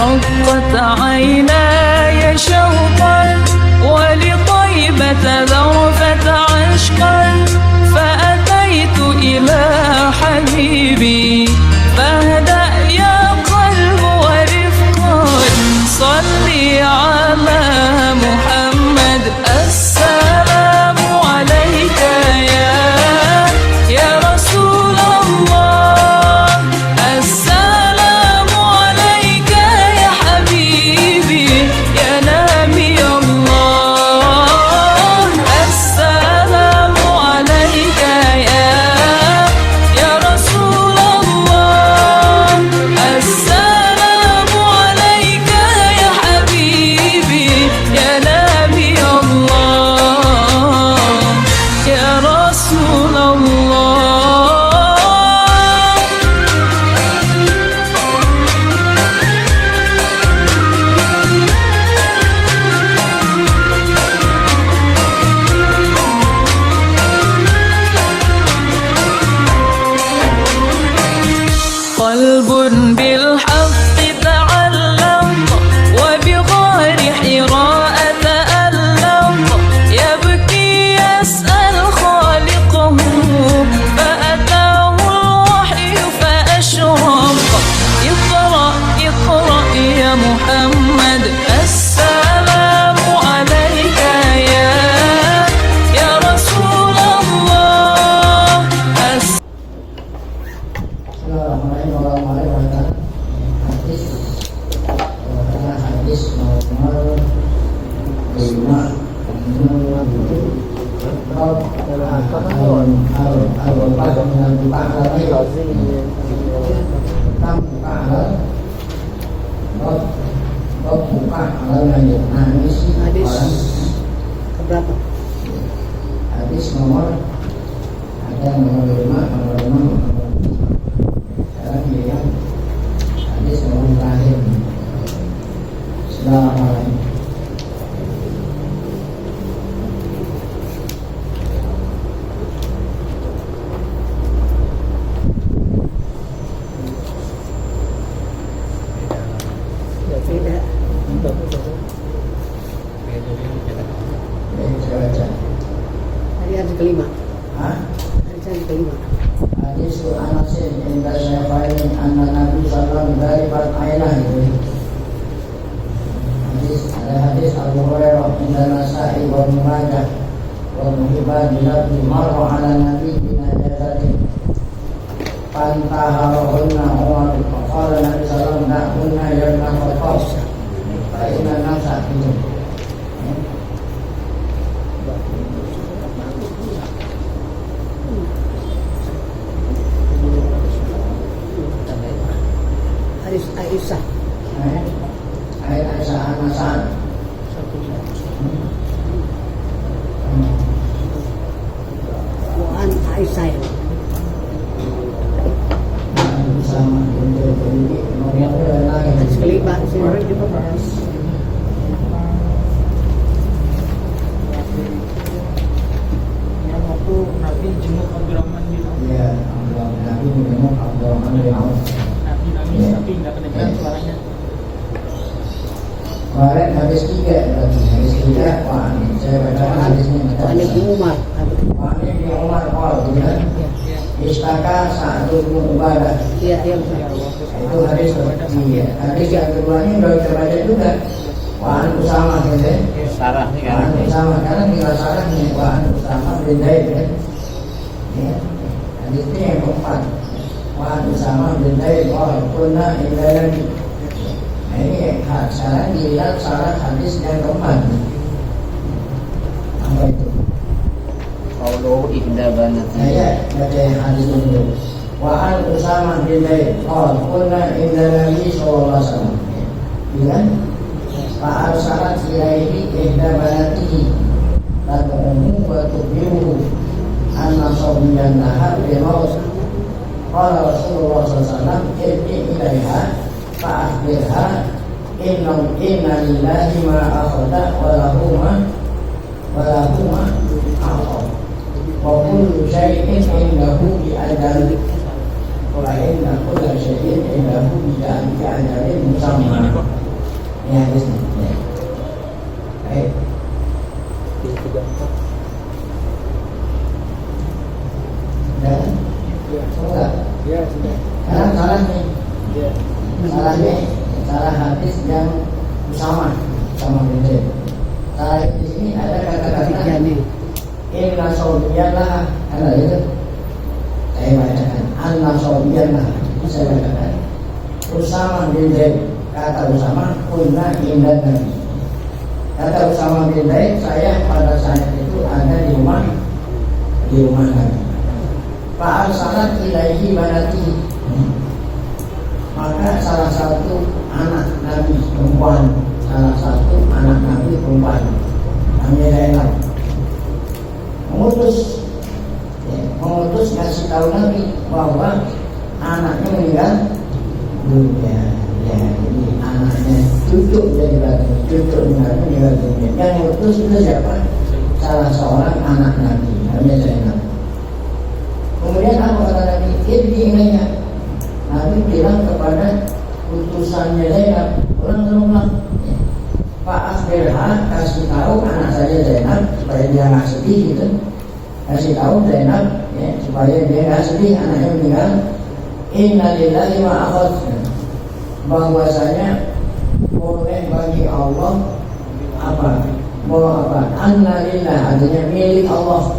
رقت عيناي شوقا ولطيبة ذرفت عشقا فأتيت إلى حبيبي فاهدأ يا قلب ورفقا صلي على محمد السلام عليك يا رسول الله السلام عليك يا حبيبي يا نبي الله السلام عليك يا رسول الله السلام عليك يا حبيبي يا نبي الله يا رسول الله قلب بالحق تعلق وبغار حراء تألق يبكي يسأل خالقه فأتاه الوحي فأشرق اقرأ اقرأ يا محمد السلام عليك يا رسول الله Bismillahirrahmanirrahim. Hadis nomor 5 keberapa? Hadis nomor ada nomor 5 sekarang dilihat hadis nomor terakhir. Bismillahirrahmanirrahim. Saya baca. Hadis kelima. Hah? Hadis kelima. Hadis Anasin inda Syafi'i anna Nabi sallallahu alaihi wasallam ainah itu. Ada hadis Abu Hurairah inda Nasa'i wa Ibnu Majah wa Ibnu Hibban bilafzi marra ala Nabi binajazatin fantaharahunna Umar faqala Nabi sallallahu alaihi wasallam da'unna yarnaqaw fa inna nasa itu. Hadis Aisyah. Aisyah Anasan. Waan Aisyah. Hadis kelima. Yang waktu Nabi jenguk Abdurrahman bin Auf. Iya, Nabi menjenguk Abdurrahman bin Auf. Nabi nangis tapi nggak kedengeran suaranya. Kemarin habis 3 berarti habis 3 Wah, saya baca hadisnya. Waan Ibnu Umar. Wah, ini Umar Paul ya. Istaka Sa'du bin Ubadah. Iya, iya. Itu hadis iya. Hadis yang keduanya udah kita baca juga. Wah, Usama gitu ya. Sarah nih kan. Wah, Usama karena tinggal sarahnya. Wah, Usama bin Zaid ya. Ya. Hadis ini yang keempat. Wah, Usama bin Zaid wah kunna indalani. Nah, ini sekarang dilihat syarat hadis yang keempat. Apa itu? Qauluhu ihda banati. Saya baca hadis ini dulu. Wa an Usama bin Zaid qala kunna inda Nabi sallallahu alaihi wasallam. Bilang fa arsalat ilaihi ihda banatihi tad'uhu wa tubiruhu anna sabiyan nahar bi maut. Qala Rasulullah sallallahu alaihi wasallam irji ilaiha fa akhbirha inna lillahi ma akhadha wa lahu ma a'ta. Wa kullu syai'in indahu bi ajal. Walain aku gak sedih, aku bisa diajarin sama. Ya, di sini. Ya. Baik. Sudah kan? Sudah. Ya, sudah. Sekarang salah nih. Ya. Salahnya, salah hadis yang sama beda. Salah di sini ada Tiga kata-kata nih. Inna sobiyanlah, ada itu. Saya bacakan Anna sobiyanlah, saya bacakan. Usama bin Zaid, kata Usama, kunna indah Nabi. Kata Usama bin Zaid, saya pada saat itu ada di rumah Nabi. Pak Salat ilaihi banati. Maka salah satu anak Nabi perempuan, namanya Zainab, mengutus ngasih tahu Nabi bahwa anaknya meninggal dunia. Ya, jadi anaknya cucu meninggal dunia. Yang mengutus itu siapa? Salah seorang anak Nabi, namanya Zainab. Kemudian apa kata Nabi? Irji ilaiha. Nabi bilang kepada utusannya Zainab, ulang. Pak Asbirha, kasih tahu anak saya Zainab supaya dia nggak sedih gitu. Kasih tahu Zainab ya, supaya dia nggak sedih anaknya meninggal. Inna lillahi wa akhad, bahwasanya boleh bagi Allah anna lillah, artinya milik Allah.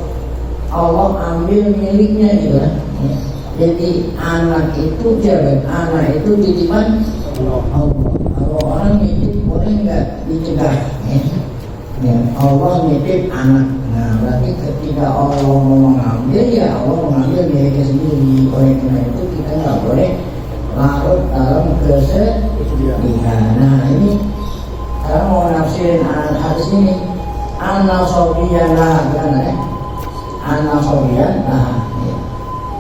Allah ambil miliknya gitu kan. Ya. Jadi anak itu titipan Allah. Kalau orang nitip boleh nggak dicegah? Ya, Allah nitip anak. Nah, berarti ketika Allah mau mengambil, ya Allah mengambil miliknya sendiri. Oleh karena itu kita nggak boleh larut dalam kesedihan. Nah, ini sekarang mau nafsirin hadis ini. An-Nasobiyan lah, bukan ya? An-Nasobiyan lah.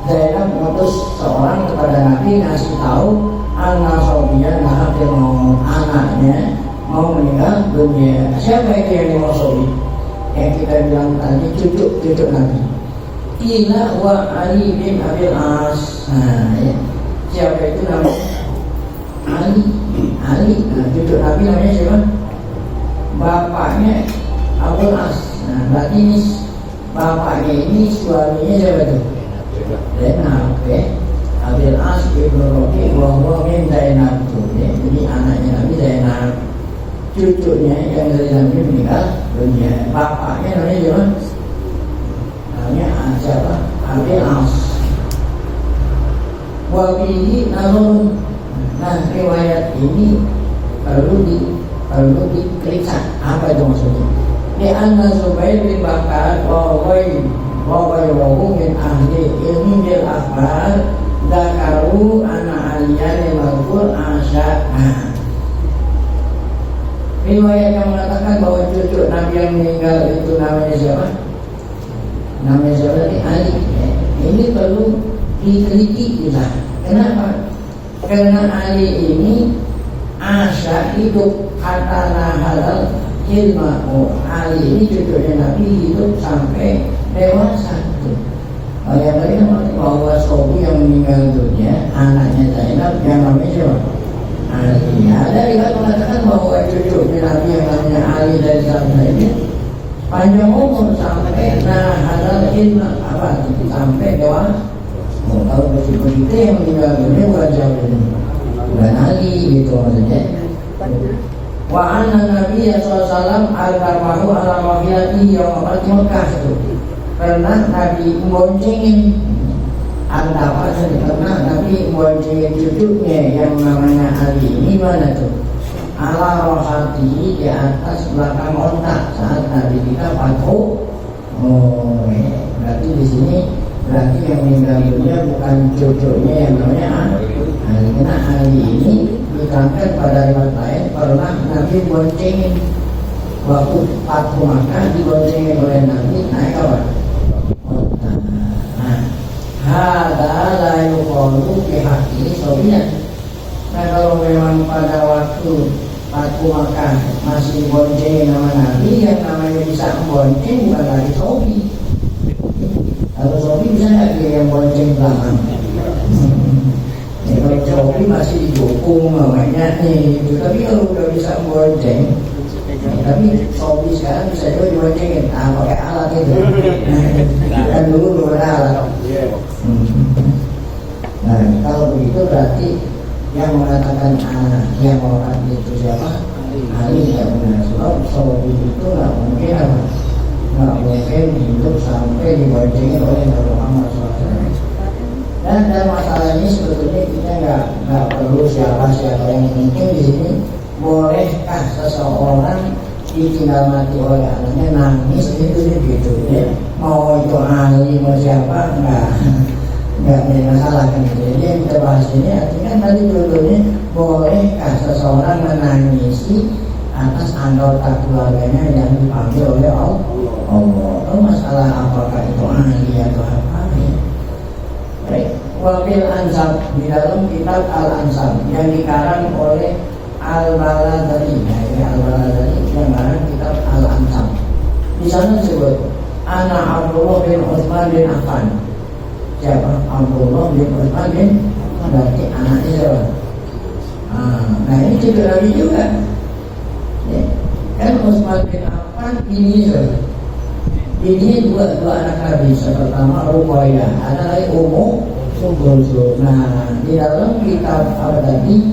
Zainab mengutus seorang kepada Nabi ngasih tahu An-Nasobiyan lah, dia mau anaknya mau meninggal dunia. Siapa itu yang dimaksud? Yang kita bilang tadi cucu Nabi. Ila wa Ali bin Abil As. Nah, ya. Siapa itu namanya? Ali. Nah, cucu Nabi namanya siapa? Bapaknya Abul As. Nah, berarti ini bapaknya ini suaminya siapa itu? Zainab. Abil As ibn Rabi wa min Zainab. Jadi anaknya Nabi Zainab. Cucunya yang dari Nabi meninggal dunia. Bapaknya namanya siapa? Namanya siapa? Abil As. Wabihi nalun. Nah, riwayat ini perlu diperiksa. Apa itu maksudnya? Di anna Zubair bin Bakar wawai min ahli ilmi bil akhbar dakaru ana aliyan al-mazkur asya'a. Riwayat yang mengatakan bahwa cucu Nabi yang meninggal itu namanya siapa? Namanya siapa tadi? Ali. Ini perlu diteliti kita. Kenapa? Karena Ali ini asya hidup kata halal ilmu. Ali ini cucunya Nabi hidup sampai dewasa. Yang tadi bahwa Sobi yang meninggal dunia anaknya Zainab yang namanya siapa? Ali. Ada juga mengatakan bahwa cucunya Nabi yang namanya Ali dari Zainab ini panjang umur sampai halal ilmu sampai dewasa. Kalau begitu yang meninggal dunia bukan jauh ini, bukan Ali gitu maksudnya. Wa anna Nabi SAW al-karmahu ala wafiyati yang di Mekah itu pernah Nabi memboncengin karena Nabi memboncengin cucunya yang namanya Ali ini mana tuh? Ala rohati di atas belakang ontak saat Nabi kita patuh. Berarti di sini yang meninggal dunia bukan cucunya yang namanya Ali. Karena Ali ini diterangkan pada riwayat lain pernah Nabi boncengin waktu Fathu Makkah, diboncengin oleh Nabi naik apa? Hada la yuqalu fi haqqi sobiyan. Nah, kalau memang pada waktu Fathu Makkah masih boncengin nama Nabi, yang namanya bisa membonceng bukan lagi sobi. Kalau sobi bisa nggak dia yang bonceng belakang? tadi masih didukung namanya nih, tapi kalau udah bisa bonceng, tapi Shopee sekarang bisa juga diboncengin, pakai alat itu. Kan dulu belum ada alat. Nah kalau begitu berarti yang mengatakan yang orang itu siapa? Ali tidak benar. Sebab Shopee itu nggak mungkin hidup sampai diboncengin oleh Nabi Muhammad SAW. Dan dalam masalah ini sebetulnya kita nggak perlu siapa yang penting di sini, bolehkah seseorang ditinggal mati oleh anaknya nangis itu gitu ya, mau itu ahli mau siapa nggak masalah kan gitu. Jadi yang kita bahas ini artinya tadi sebetulnya bolehkah seseorang menangisi atas anggota keluarganya yang dipanggil oleh Allah. Itu masalah apakah itu ahli atau apa ya. Baik, Wabil Ansab di dalam kitab Al-Ansab yang dikarang oleh Al-Baladari, Al-Baladari yang mengarang kitab Al-Ansab. Di sana disebut Ana Abdullah bin Utsman bin Affan. Siapa? Abdullah bin Utsman bin Affan, berarti anaknya siapa? Nah ini juga lagi juga. Ya. Kan Utsman bin Affan ini siapa? Ini dua anak Nabi. Pertama Ruqayyah, ada lagi Ummu Kulsum. Nah di dalam kitab apa tadi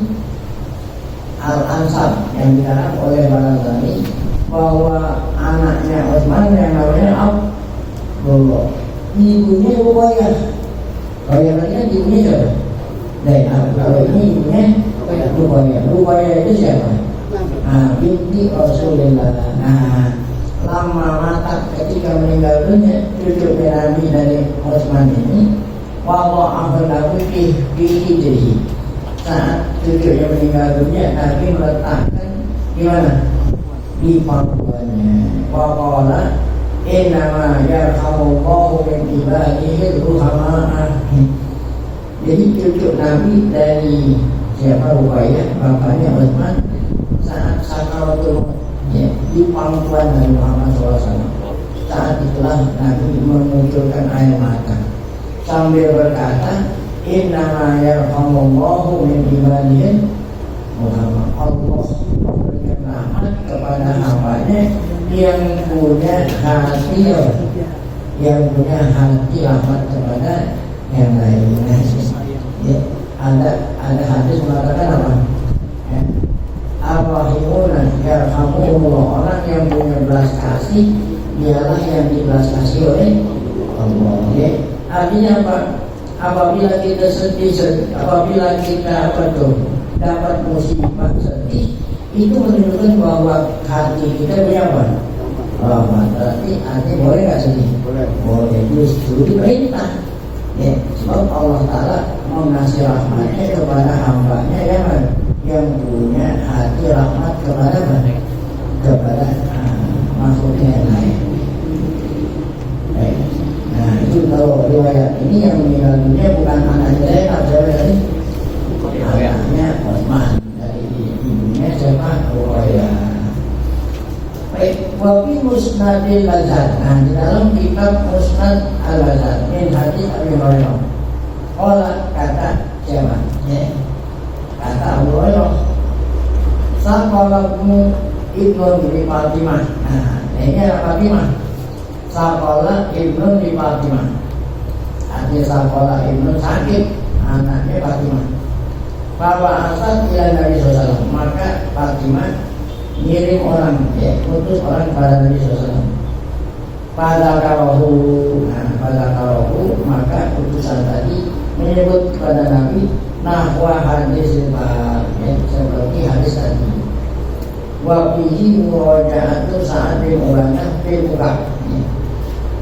Al-Ansab yang dikarang oleh Baladari bahwa anaknya Utsman yang namanya Abdullah, ibunya Ruqayyah. Ruqayyah berarti ibunya siapa? Kalau ini ibunya Ruqayyah. Ruqayyah itu siapa? Binti Rasulullah. Lama mata ketika meninggal dunia cucu Nabi dari Utsman ini, wawa Nabi di hijri. Saat cucunya meninggal dunia, Nabi meletakkan di mana? Di pangkuannya. Waqala innama yarhamullahu min ibadihi ruhama'ah. Jadi cucu Nabi dari siapa? Ruqayyah, bapaknya Utsman, saat sakaratul ya, di pangkuan Nabi Muhammad SAW. Saat itulah Nabi memunculkan air mata sambil berkata, innama yarhamullahu min ibadihi Muhammad. Allah memberikan rahmat kepada hambanya yang punya hati rahmat kepada yang lainnya. Ya, ada hadis mengatakan apa? Ya. Ar-Rahimuna yarhamuhullah, orang yang punya belas kasih dialah yang dibelas kasih oleh Allah. Ya. Artinya apa? Apabila kita sedih, apabila kita dapat musibah sedih, itu menunjukkan bahwa hati kita punya apa? Rahmat. Berarti hati boleh nggak sedih? Boleh. Justru diperintah. Ya, sebab Allah Taala mengasih rahmatnya kepada hambanya yang punya hati rahmat kepada makhluknya yang lain. Baik. Nah itu kalau riwayat ini yang meninggal dunia bukan anaknya Zainab, siapa tadi? Anaknya Utsman, dari ibunya siapa? Ruqayyah. Baik, wabi Musnadil Lazat. Nah di dalam kitab Musnad Al-Lazat min hadis Abi Hurairah. Kata siapa? Ya. Kata Abu Hurairah, Saqalakum Ibnu bin Fatimah. Nah, ini adalah Fatimah. Saqala Ibnu bin Fatimah. Artinya Saqala Ibnu sakit, anaknya Fatimah. Bahwa asal ila Nabi SAW, maka Fatimah ngirim orang, ya, utus orang kepada Nabi SAW. Pada karohu, maka utusan tadi menyebut kepada Nabi nahwa hadis ya, seperti hadis tadi. Wa bihi muraja'atu Sa'ad bin Ubadah fil buka.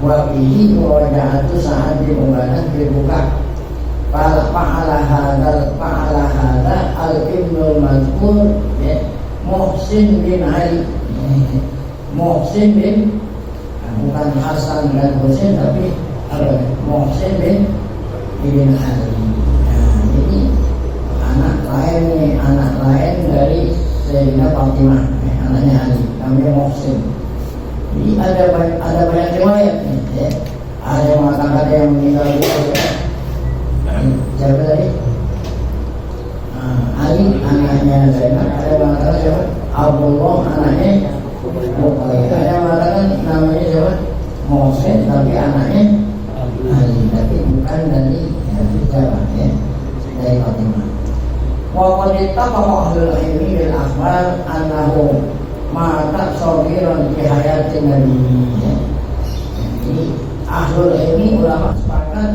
Wa bihi muraja'atu Sa'ad bin Ubadah fil buka. Fa'ala hadza al-ibnul mazkur ya, Muhsin bin Ali. Muhsin bin bukan Hasan dan Husain tapi Muhsin bin Ibn Ali. Ini anak lain dari Sayyidina Fatimah, anaknya Ali, namanya Muhsin. Jadi ada banyak riwayat nih, ya. Ada yang mengatakan ada yang meninggal dunia. Siapa tadi? Ali anaknya Zainab, ada yang mengatakan siapa? Abdullah anaknya Ruqayyah, ada yang mengatakan namanya siapa? Mohsen tapi anaknya Ali, tapi bukan dari siapa ya? Dari Fatimah. Wa qad ittafaqa ahlul ilmi bil akhbar annahu mata sabiran fi hayatin nabi. Jadi ahlul ilmi ulama sepakat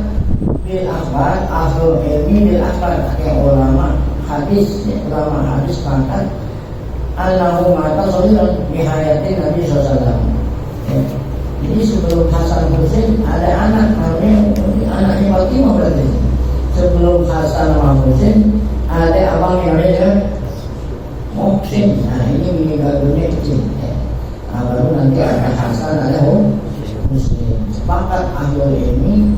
bil akhbar, ahlul ilmi bil akhbar, ulama hadis, ulama hadis sepakat annahu mata sabiran fi hayatin nabi sallallahu alaihi wasallam. Jadi sebelum Hasan Husain ada anak namanya anaknya Fatimah berarti. Sebelum Hasan sama Husain ada abang yang namanya Mohsin. Nah ini meninggal dunia kecil. Baru nanti ada Hasan, ada Husain. Sepakat ahlul ini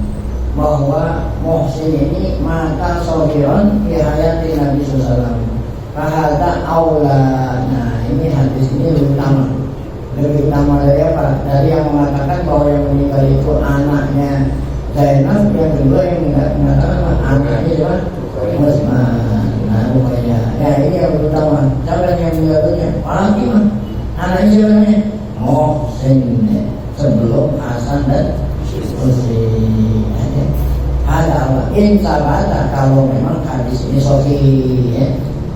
bahwa Mohsin ini mata sobiron di hayati Nabi SAW. Kahada aula. Nah ini hadis ini lebih utama dari apa? Dari yang mengatakan bahwa yang meninggal itu anaknya Zainab, yang kedua yang mengatakan anaknya cuma Ruqayyah. Ya ini yang utama. Siapa yang meninggal dunia? Fatimah. Anaknya siapa namanya? Mohsin. Sebelum Hasan dan Husain. Ada apa? Insabata kalau memang hadis ini sahih ya.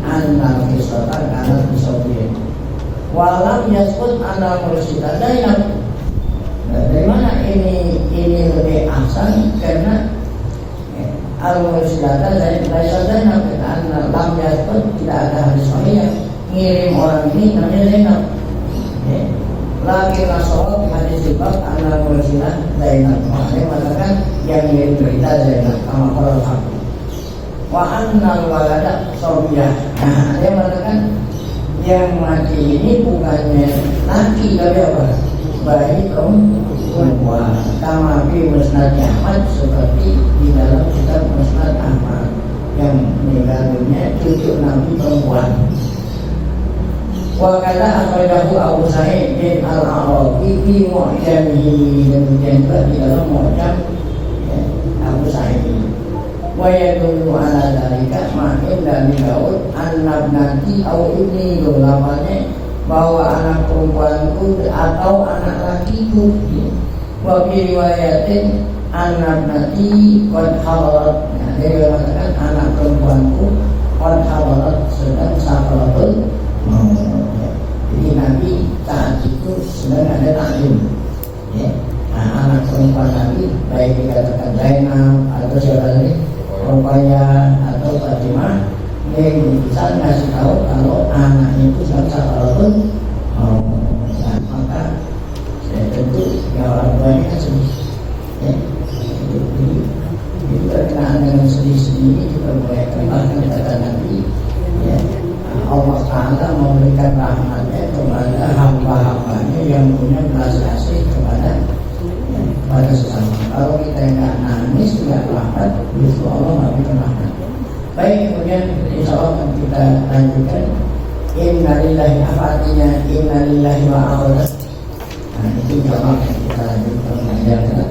Anak kisahkan anak disahih. Walam yasbut anak Mursyida Zainab. Dari mana ini lebih ahsan? Karena al-Mursyida Zainab karena lam yasbut tidak ada hadis sahih yang ngirim orang ini namanya Zainab. Lagi rasul hadis sebab anak Mursyida Zainab. Makanya mengatakan yang ngirim berita Zainab sama orang hakam. Wa annal walada Sobiyah. Nah, dia mengatakan yang mati ini bukannya laki tapi apa? Bayi perempuan. Kama fi Musnad Ahmad, seperti di dalam kitab Musnad Ahmad yang meninggal dunia cucu Nabi perempuan. Wa kata akhrajahu Abu Sa'id bin Al-Arabi fi Mu'jamihi, demikian juga di dalam Mu'jam Abu Sa'id. Wa yadullu ala dzalika ma'in dan Daud an-nabnati au ibni, lamanya bahwa anak perempuanku atau anak lakiku. Wa bi riwayatin an-nabnati qad hadarat. Nah, dia mengatakan anak perempuanku qad hadarat, sedang sakaratul maut. Jadi Nabi saat itu sedang ada taklim ya. Nah, anak perempuan Nabi baik dikatakan Zainab atau siapa lagi, Ruqayyah atau Fatimah, dia bisa ngasih tahu kalau anak itu sedang sakaratul maut. Nah, maka tentu ya orang tuanya kan sedih ya. Jadi berkenaan dengan sedih-sedih ini juga boleh kembali kata Nabi ya. Allah Ta'ala memberikan rahmatnya kepada hamba-hambanya yang punya belas kasih kepada sesama. Kalau kita nggak nangis, nggak rahmat, justru Allah memberikan rahmat. Baik, kemudian insya Allah akan kita lanjutkan. Innalillahi, apa artinya innalillahi wa a'udhu. Nah itu jawab yang kita lanjutkan.